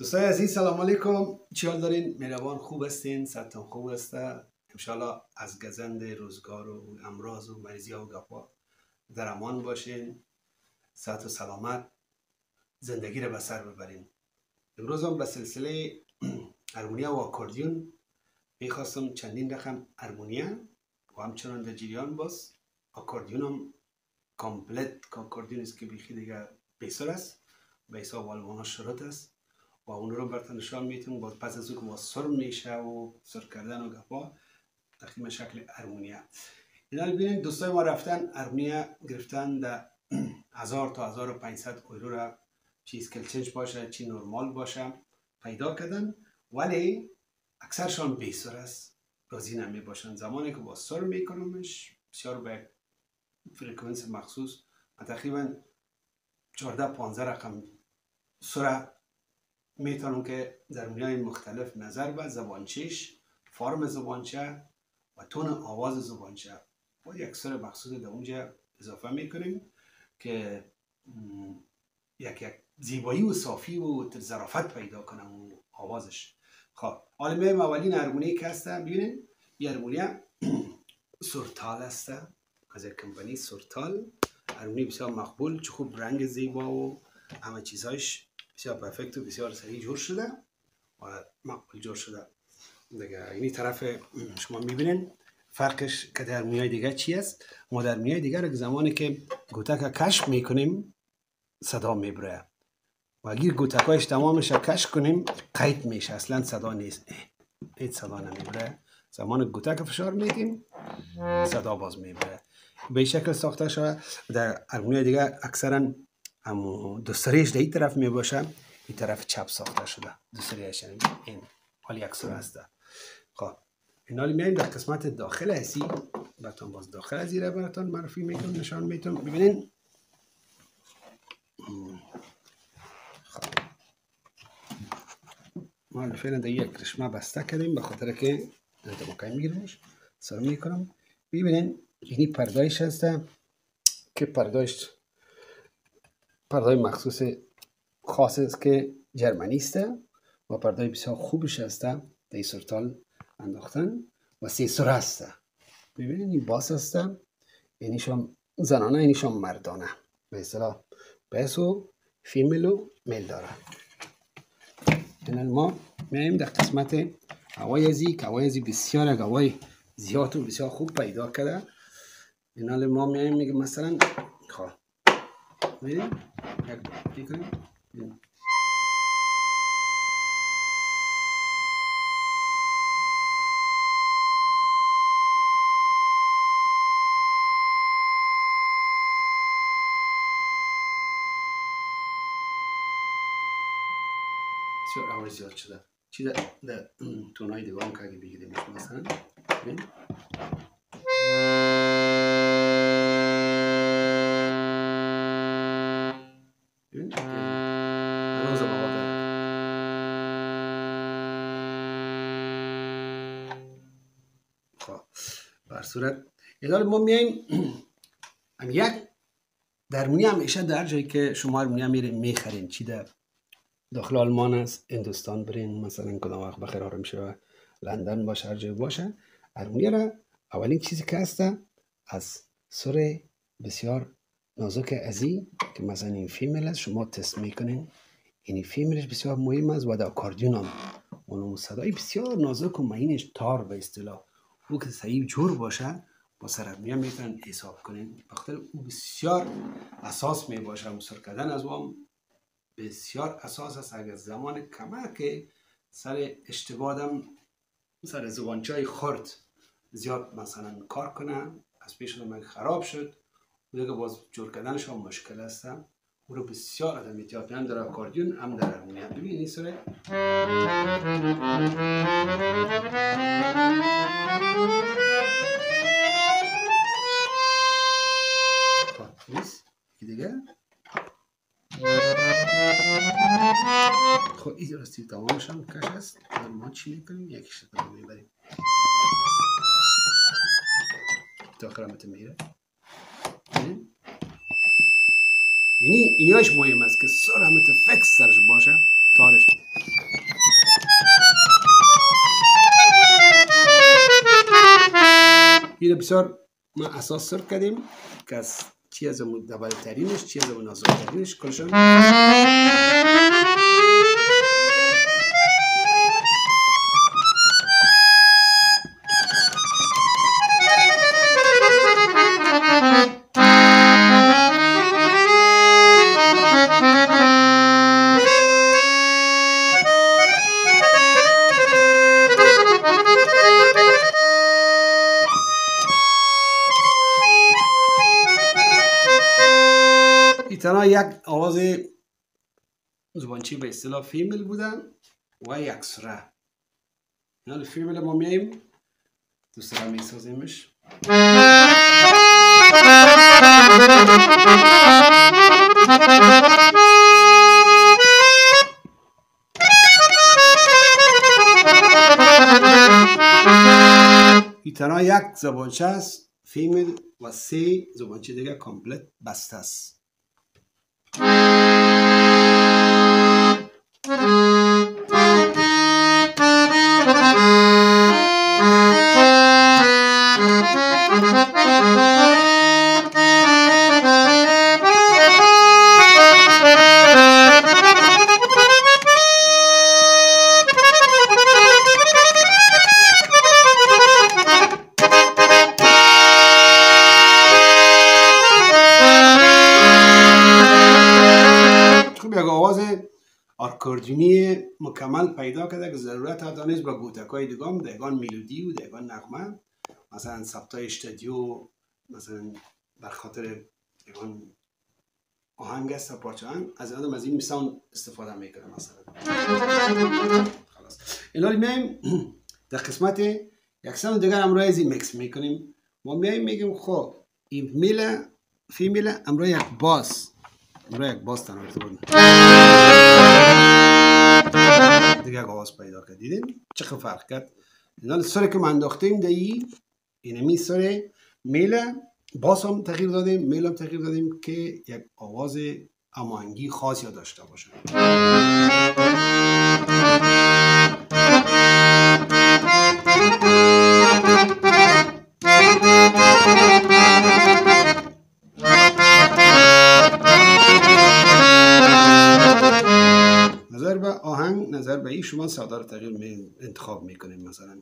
دوستای عزیز سلام علیکم. چی حال دارین؟ مهربان خوب هستین؟ صحتتون خوب هسته؟ انشالله از گزند روزگار و امراض و مریضی ها و گپا در امان باشین، صحت و سلامت زندگی رو به سر ببرین. امروز هم به سلسله هرمونیا و آکوردیون میخواستم چندین رقم هرمونیا و همچنان در جریان باز آکوردیون هم کامپلت آکوردیون است که بیخی دیگه بیسر است، به حساب آلمان شروط است و اون رو براتون نشان میتونم. باز پس از اون که باز سر میشه و سر کردن و گپا تقریبا شکل هرمونیا. اینا رو ببینید دوستای ما رفتن هرمونیا گرفتن در 1000 تا 1500 یورو را، چی اسکیل چنج باشه چی نرمال باشه پیدا کردن، ولی اکثرشان بیسر است، راضی نمی باشن. زمانی که با سر میکنمش بسیار به فرکانس مخصوص تقریبا 14 15 رقم سر میتونم که در هرمونیای مختلف نظر به زبانچیش، فرم زبانچه و تون آواز زبانچه و یک سر مخصوص در اونجا اضافه میکنیم که یک زیبایی و صافی و ظرافت پیدا کنم و آوازش. خب حالا میریم اولین هرمونی که هسته. ببینید این هرمونیا سورتال هسته از یک کمپانی سورتال. هرمونی بسیار مقبول، چه خوب رنگ زیبا و همه چیزهایش بسیار پرفکت و بسیار صحیح جور شده و مقبول جور شده دیگه. اینی طرف شما میبینین فرقش که در هرمونیای دیگه چی است. ما در هرمونیای دیگه رو زمانی که گوتک کشف میکنیم صدا میبره و اگر گوتکایش تمامش کشف کنیم قید میشه، اصلا صدا نیست، هیچ صدا نمیبره. زمان گوتک فشار میدیم صدا باز میبره. به شکل ساخته شده. در هرمونیای دیگه اکثرا دوستریش در این طرف میباشه، این طرف چپ ساخته شده دوستریش این حالی اکثر هسته. خب این حالی میایم در قسمت داخل هستی براتون باز داخل از ایره براتون معرفی میکنم، نشان میتونم. ببینین خب ما فعلا در یک رشمه بسته کردیم به خاطر که دماغی میگیرمش سر میکنم. ببینین اینی پردایش هسته که پردای مخصوص خاص است که جرمنی است و پردای بسیار خوبش هسته. در سورتال انداختن و 3 سر هسته. ببینید این باس هسته، اینیشان زنانه اینیشان مردانه، به اصطلاح بیس و فیمیل و میل داره. این ما میایم در قسمت هوای که هوای بسیار هوای زیاد و بسیار خوب پیدا کرده. این حال ما میایم میگه مثلا خواه ببینید یک کنیم بسیار هوای زیاد شده. چی در تونهای دیگه هم که اگه بگیریم مثلا ببینید هنوز هم هوا داره. خب بر صورت اداره ما میاییم هم یک در هرمونی همیشه در جایی که شما هرمونی میرین میخرین، چی در داخل آلمان است، هندوستان برین مثلا کدام وقت بخیر آرام شه، لندن باشه، هر جای باشه، هرمونی را اولین چیزی که هسته از سر بسیار نازک ازی که مثلا این فیمیل است شما تست میکنین، این فیمیلش بسیار مهم است و در آکوردیون هم اون صدای بسیار نازک و مهینش تار به اصطلاح او که صحیح جور باشه با سر هرمونی میتونن حساب کنین. بخاطر او بسیار اساس می باشه، مصر کردن از او بسیار اساس است. اگر زمان کمه که سر اشتباهدم سر زبانچای خرد زیاد مثلا کار کنه از پیش من خراب شد و دیگه باز جور کردنش هم مشکل است. او رو بسیار آدم احتیاط هم در آکوردیون هم در هرمونی. ببینید این سره خب نیست که دیگه خب این راستی تمامش هم کش است. ما چی میکنیم؟ یکیش رو میبریم تا آخرمت میره. یعنی اینیاش مهم است که سر همت فکس سرش باشه تارش این بسیار ما اساس سر کردیم که از چی از اون دبل ترینش چی از اون نازک ترینش کلشان تنها یک آواز زبانچی به اصطلاح فیمیل بودن و یک سره. یعنی فیمیل ما میاییم دو سره میسازیمش. این تنها یک زبانچه است فیمیل و 3 زبانچه دیگه کامپلت بسته است. آکوردیونی مکمل پیدا کرده که ضرورت حتی نیست با گوتکای دیگام دیگان میلودی و دیگان نغمه مثلا ثبتای اشتدیو مثلا بر خاطر دیگان آهنگ است پارچه از آدم از این ساوند استفاده میکنه مثلا. خلاص اینا میایم در قسمت یک ساوند دیگر امروز از این میکس میکنیم. ما میگیم خب این میل فیمیل امروز یک باس تنها ارتباط دیگه آواز پیدا کرد. دیدین چقدر فرق کرد؟ اینا سری که ما انداختیم دی اینمی سر میل باس هم تغییر دادیم میل هم تغییر دادیم که یک آواز هماهنگی خاصی داشته باشه. نظر به آهنگ نظر به این شما ساده رو تغییر انتخاب میکنیم. مثلا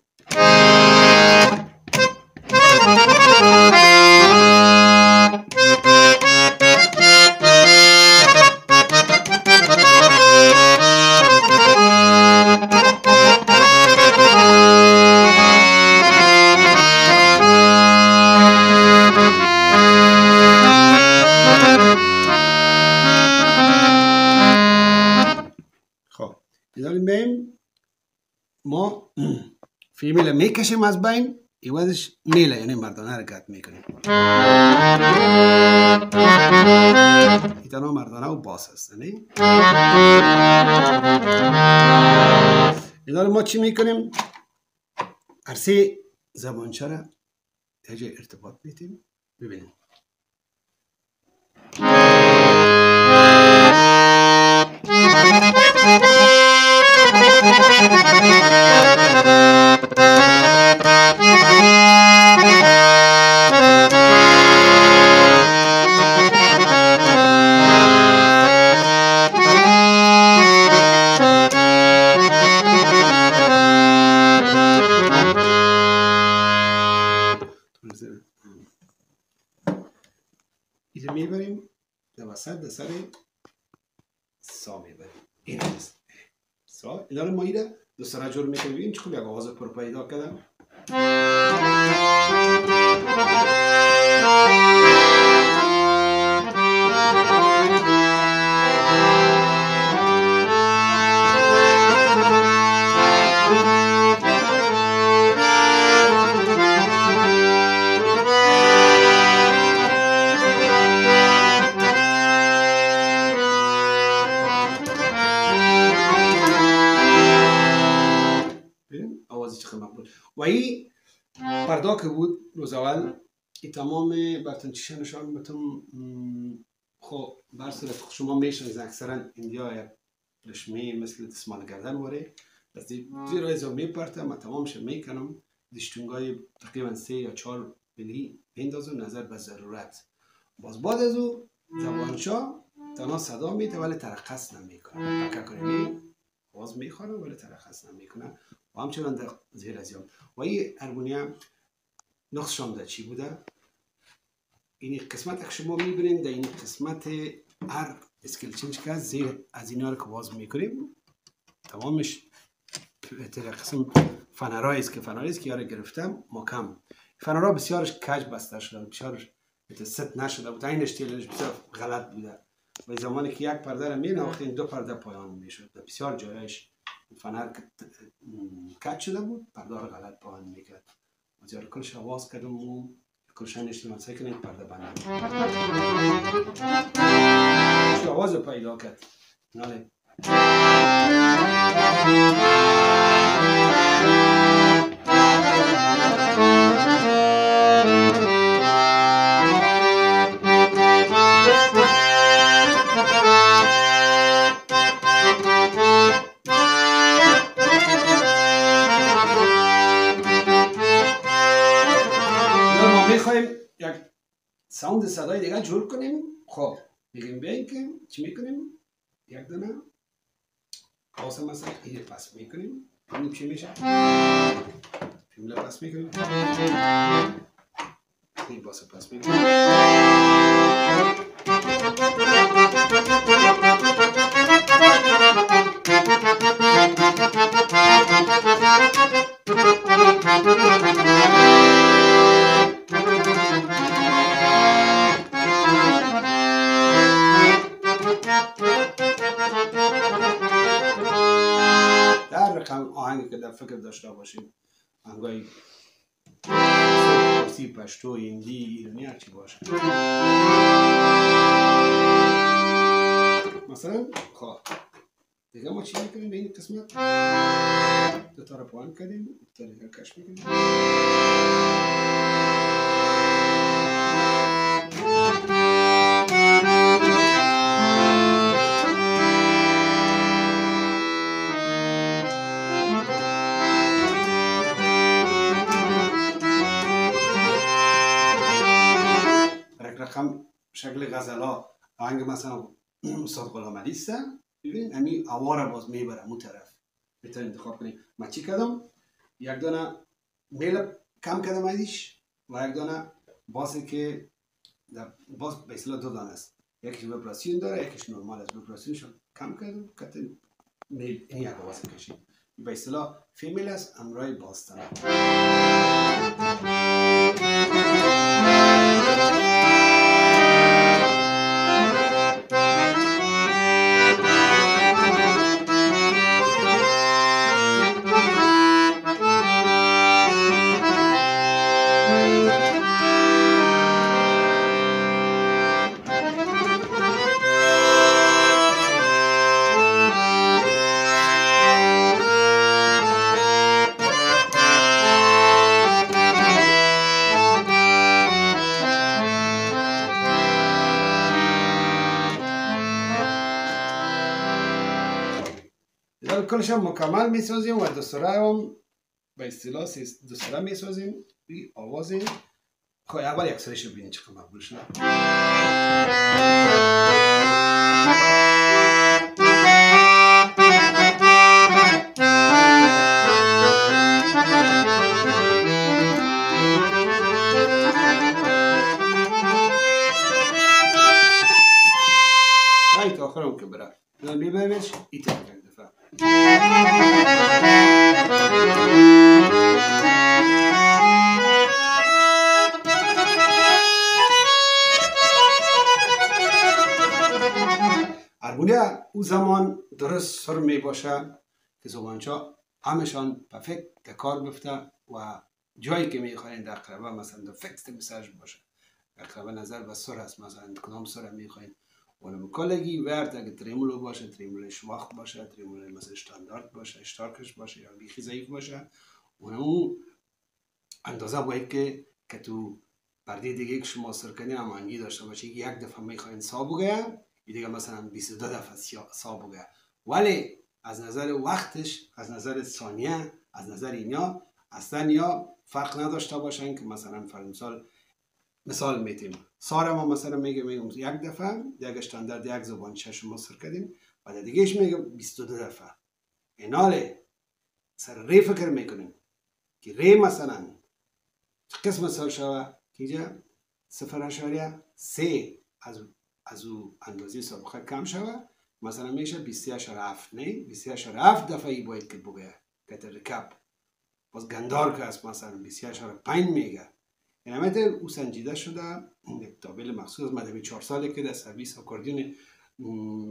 ما فیمیل میکشیم از بین ایوازش میله یعنی مردانه حرکت میکنیم. ایتانا مردانه و باس هست نه؟ اینا رو ما چی میکنیم؟ هر 3 زبانچه را یه ارتباط میتیم. ببینیم ایده میبریم در وسط در سر سا میبریم. این هست سا. اینا رو ما ایده دو سره جور میکنیم. ببین چه خوب یک آواز پر پیدا کردم. آوازی چقدر مقبول. و این پردا که بود روز اول این تمام برتنچیشه نشان بتون خب برصورت شما میشنید اکثرا اندیا یک رشمی مثل دستمال گردن واره دستی زیر رایزا میپرته. من تمامش میکنم دشتونگای تقریبا 3 یا 4 بگیری بندازو نظر به ضرورت. باز بعد از او زبانچا تنها صدا میده ولی ترخص نمیکنه. پکه کنی باز میخوره ولی ترخص نمیکنه. و همچنان در زیر از یاد و این ارگونیا نقصشان در چی بوده؟ این قسمت که شما میبینید در این قسمت هر اسکیل چنج که زیر از اینا رو که باز میکنیم تمامش تر قسم فنرایی است که یاره گرفتم محکم. فنرها بسیارش کج بسته شده، بسیارش ست نشده بود، اینش تیلش بسیار غلط بوده و زمانی که یک پرده رو می‌نواختیم دو پرده پایان میشد. بسیار جایش فنر کج شده بود، پرده رو غلط پایان میکرد. از کلش آواز کردم و کلش نشتیم سعی کنیم پرده بند آواز پیدا کرد. ناله ساوند صدای دیگه جور کنیم. خب بگیم بیاییم که چی میکنیم؟ یک دانه آسه مثلا اینه پس میکنیم. این چی میشه؟ فیمله پس میکنیم. این باسه پس میکنیم. آهنگی که در فکر داشته باشیم آهنگای فارسی، پشتو، هندی، ایرانی هر چی باشه. مثلا خب دیگه ما چی میکنیم به این قسمت؟ دو تا رو پایین کردیم، تا دیگه کش میکنیم. شکل غزلا آهنگ مثلا استاد غلام علی است. ببین همین هوا را باز میبره اون طرف میتونید انتخاب کنید. من چی کردم؟ یک دانه میل کم کردم ازش و یک دانه باسی که باز به اصطلاح دو دانه است، یکیش ویبراسیون داره یکیش نرمال است. ویبراسیونش کم کردم که میل این یک باز کشید به اصطلاح فیمیل است امرای باستانه. کلش هم مکمل میسازیم و دوسره هم به اصطلاح دوسره میسازیم. این آواز خب اول یک سرش رو بینید چقدر مقبول شده. این تا آخر هم که بره میبریمش این تا یک دفعه. ارگونیا او زمان درست سر می باشه که زبانچا همشان به فکر کار بفته و جایی که میخواین در قربه مثلا در فکر مساج باشه. در قربه نظر به سر است، مثلا کدام سر میخواین اونم کلگی ورد اگه تریمولو باشه، تریمولو شواخ باشه، تریمولو مثلا استاندارد باشه، اشتارکش باشه یا بیخی ضعیف باشه، اونم اندازه باید که تو پرده دیگه که شما سر کنین همانگی داشته باشه. یک دفعه میخواین سا بگه دیگه مثلا 22 دفعه سا بگه، ولی از نظر وقتش، از نظر ثانیه، از نظر اینا اصلا یا فرق نداشته باشن که مثلا فرض مثال میتیم سارا ما مثلا میگم یک دفعه یک استاندارد یک زبان شما سر کردیم بعد دیگهش میگه 22 دفعه ایناله سر ری فکر میکنیم که ری مثلا قسم سال شوه که اینجا 0.3 از او اندازه سابقه کم شوه مثلا میشه 28.7 نه 28.7 دفعه ای باید که بگه که رکاب باز گندار که است مثلا 28.5 میگه این همه او سنجیده شده یک تابل مخصوص مدبی 4 ساله که در سرویس اکاردیون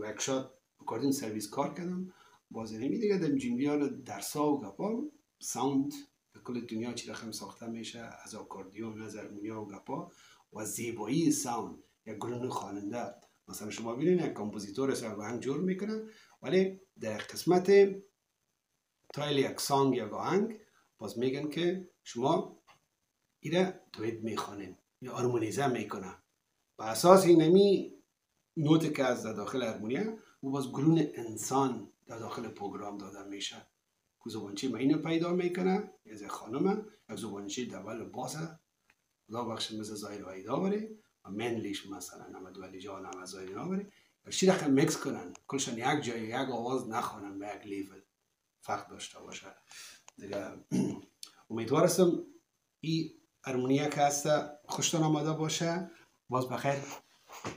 ورکشاپ اکاردیون سرویس کار کردم باز نمی دیگه در جنبی ها درسا و گپا ساوند در کل دنیا چی رقم ساخته میشه از اکاردیون از هارمونیا و گپا و زیبایی ساوند یک گروه خواننده مثلا شما ببینید یک کمپوزیتور آهنگ جور میکنه ولی در قسمت تایل یک سانگ یا آهنگ باز میگن که شما ایره دوید میخوانین یا هارمونیزه میکنه با اساس اینمی نوت که از داخل هارمونیه و باز گرون انسان در داخل پروگرام داده میشه که زبانچی ما اینو پیدا میکنه از خانم یک زبانچی دول باسه خدا بخش مثل زایر وحیدا باره و منلیش مثلا نمد ولی جان هم از زایر باره چی رقم میکس کنن کلشان یک جای یک آواز نخوانن به یک لیول فرق داشته باشه دیگه امیدوار هستم این هارمونیه که هست خوشتان آمده باشه باز بخیر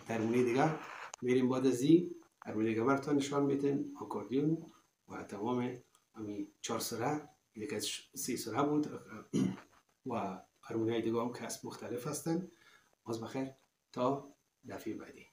هارمونی دیگه میریم بعد از این هارمونی دیگه براتون نشان میدیم اکاردیون و تمام همین 4 سره دیگه 3 سره بود و هارمونی دیگه هم که مختلف هستن باز بخیر تا دفعه بعدی